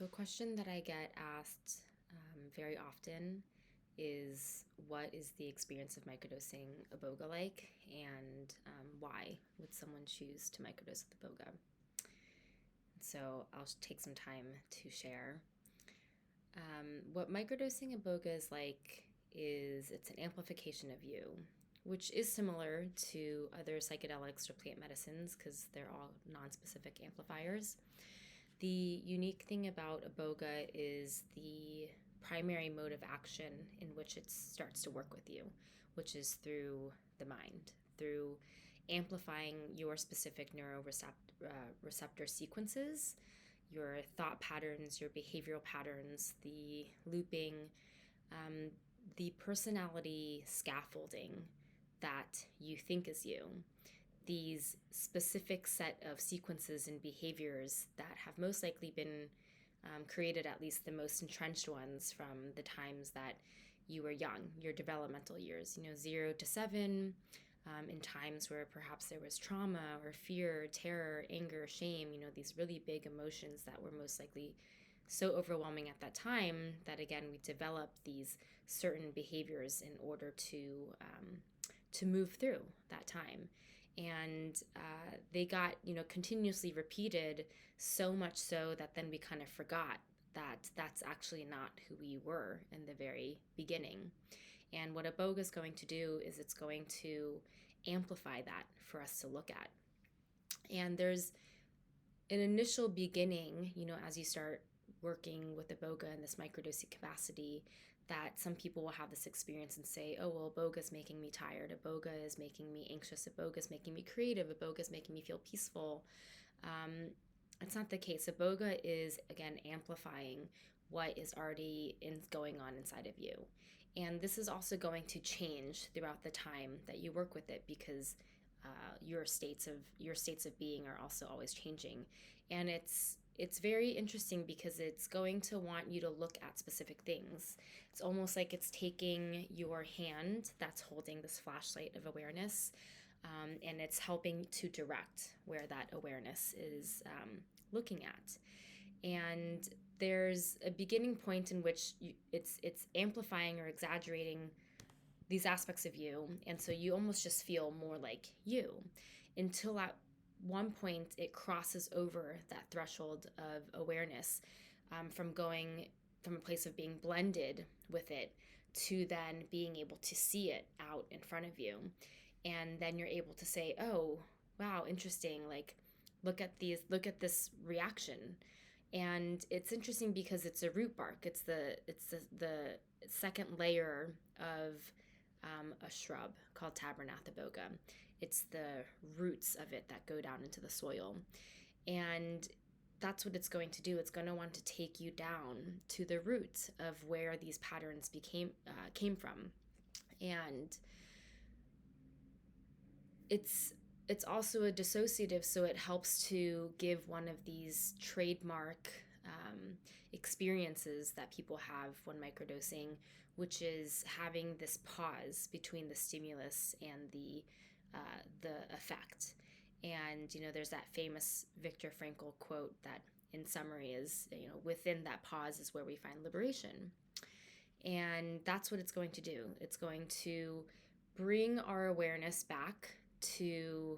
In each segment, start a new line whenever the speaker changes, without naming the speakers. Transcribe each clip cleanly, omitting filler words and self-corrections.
So, a question that I get asked very often is what is the experience of microdosing Iboga like, and why would someone choose to microdose with Iboga? So, I'll take some time to share. What microdosing Iboga is like is it's an amplification of you, which is similar to other psychedelics or plant medicines because they're all non-specific amplifiers. The unique thing about Iboga is the primary mode of action in which it starts to work with you, which is through the mind, through amplifying your specific neuroreceptor sequences, your thought patterns, your behavioral patterns, the looping, um, the personality scaffolding that you think is you, these specific set of sequences and behaviors that have most likely been created, at least the most entrenched ones, from the times that you were young, your developmental years, 0 to 7, in times where perhaps there was trauma or fear, terror, anger, shame, these really big emotions that were most likely so overwhelming at that time that, again, we develop these certain behaviors in order to move through that time. And they got, continuously repeated, so much so that then we kind of forgot that that's actually not who we were in the very beginning. And what Iboga is going to do is it's going to amplify that for us to look at. And there's an initial beginning, as you start working with Iboga in this microdosing capacity, that some people will have this experience and say, oh, well, Iboga is making me tired. Iboga is making me anxious. Iboga is making me creative. Iboga is making me feel peaceful. It's not the case. Iboga is, again, amplifying what is already going on inside of you. And this is also going to change throughout the time that you work with it because your states of being are also always changing. And it's very interesting because it's going to want you to look at specific things. It's almost like it's taking your hand that's holding this flashlight of awareness, and it's helping to direct where that awareness is looking at. And there's a beginning point in which it's amplifying or exaggerating these aspects of you, and so you almost just feel more like you, until at one point it crosses over that threshold of awareness, from going from a place of being blended with it to then being able to see it out in front of you. And then you're able to say, oh, wow, interesting, like look at this reaction. And it's interesting because it's a root bark. It's the second layer of a shrub called Tabernath Iboga. It's the roots of it that go down into the soil. And that's what it's going to do. It's going to want to take you down to the roots of where these patterns came from. And it's also a dissociative, so it helps to give one of these trademark experiences that people have when microdosing, which is having this pause between the stimulus and the effect. And there's that famous Viktor Frankl quote that, in summary, is within that pause is where we find liberation. And that's what it's going to do. It's going to bring our awareness back to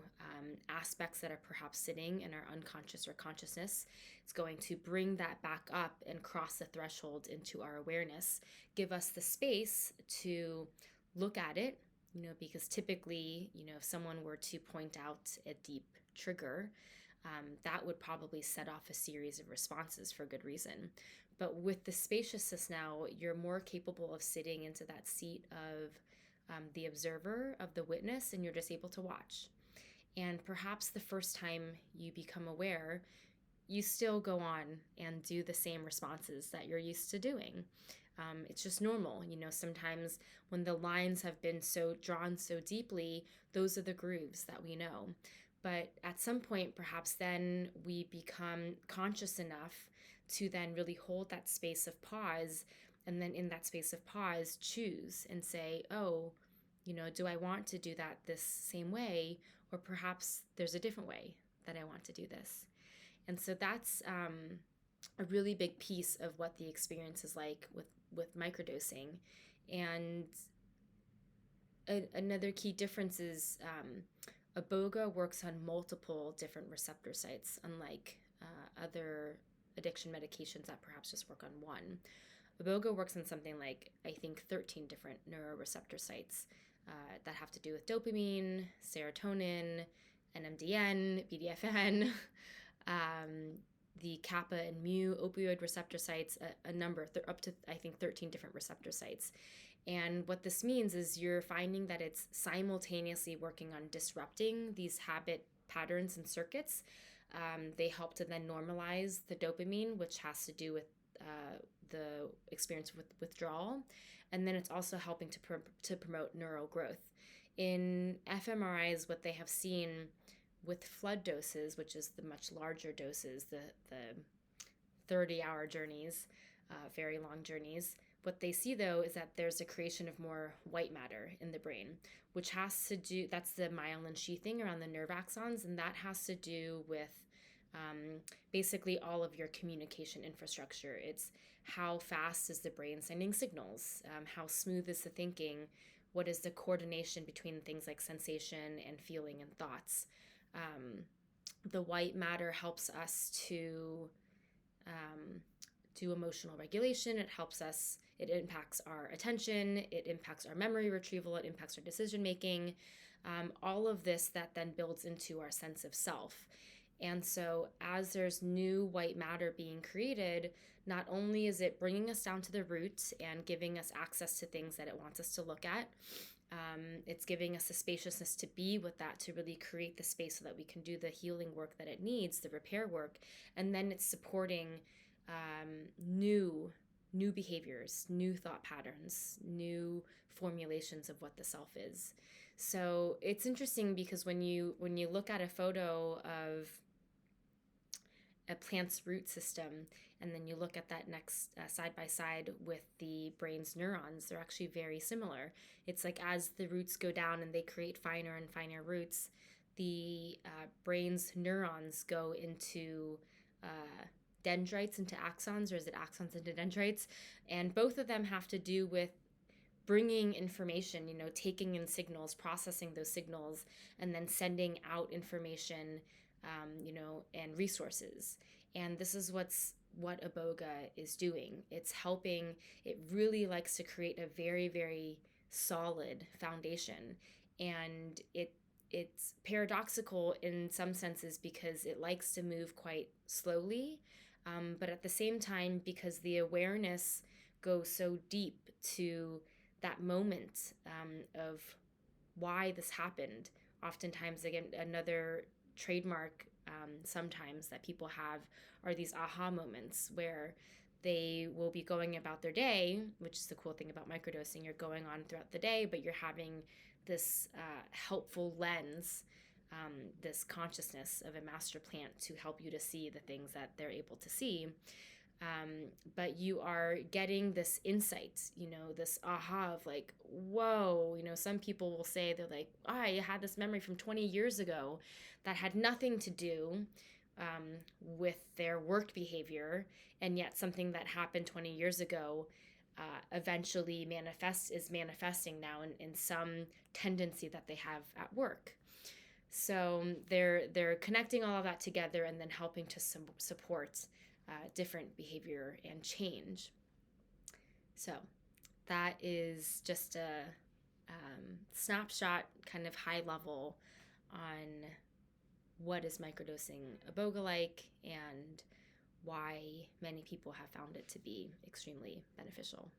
aspects that are perhaps sitting in our unconscious or consciousness. It's going to bring that back up and cross the threshold into our awareness, give us the space to look at it, because typically, if someone were to point out a deep trigger, that would probably set off a series of responses for good reason. But with the spaciousness now, you're more capable of sitting into that seat of the observer, of the witness, and you're just able to watch. And perhaps the first time you become aware, you still go on and do the same responses that you're used to doing. It's just normal. Sometimes when the lines have been so drawn so deeply, those are the grooves that we know. But at some point, perhaps then we become conscious enough to then really hold that space of pause, and then in that space of pause, choose and say, oh, do I want to do that this same way? Or perhaps there's a different way that I want to do this. And so that's a really big piece of what the experience is like with microdosing. And another key difference is Iboga works on multiple different receptor sites, unlike other addiction medications that perhaps just work on one. Iboga works on something like, I think, 13 different neuroreceptor sites that have to do with dopamine, serotonin, NMDN, BDFN, the kappa and mu opioid receptor sites, a number, up to, I think, 13 different receptor sites. And what this means is you're finding that it's simultaneously working on disrupting these habit patterns and circuits. They help to then normalize the dopamine, which has to do with the experience with withdrawal. And then it's also helping to promote neural growth. In fMRIs, what they have seen with flood doses, which is the much larger doses, the 30-hour journeys, very long journeys, what they see, though, is that there's a creation of more white matter in the brain, which has to do, that's the myelin sheathing around the nerve axons, and that has to do with basically all of your communication infrastructure. It's how fast is the brain sending signals, how smooth is the thinking, what is the coordination between things like sensation and feeling and thoughts. The white matter helps us to do emotional regulation. It helps us, it impacts our attention, it impacts our memory retrieval, it impacts our decision making, all of this that then builds into our sense of self. And so as there's new white matter being created, not only is it bringing us down to the root and giving us access to things that it wants us to look at, it's giving us the spaciousness to be with that, to really create the space so that we can do the healing work that it needs, the repair work. And then it's supporting new behaviors, new thought patterns, new formulations of what the self is. So it's interesting because when you look at a photo of a plant's root system and then you look at that next side by side with the brain's neurons, they're actually very similar. It's like as the roots go down and they create finer and finer roots, the brain's neurons go into dendrites into axons, or is it axons into dendrites? And both of them have to do with bringing information, taking in signals, processing those signals, and then sending out information, and resources. And this is what Iboga is doing. It's helping, it really likes to create a very, very solid foundation. And it's paradoxical in some senses because it likes to move quite slowly, but at the same time, because the awareness goes so deep to that moment of why this happened. Oftentimes, again, another trademark sometimes that people have are these aha moments where they will be going about their day, which is the cool thing about microdosing. You're going on throughout the day, but you're having this helpful lens, this consciousness of a master plant to help you to see the things that they're able to see. But you are getting this insight, this aha of like, whoa, some people will say, they're like, I had this memory from 20 years ago that had nothing to do with their work behavior, and yet something that happened 20 years ago eventually is manifesting now in some tendency that they have at work. So they're connecting all of that together and then helping to support different behavior and change. So that is just a snapshot, kind of high level, on what is microdosing Iboga like and why many people have found it to be extremely beneficial.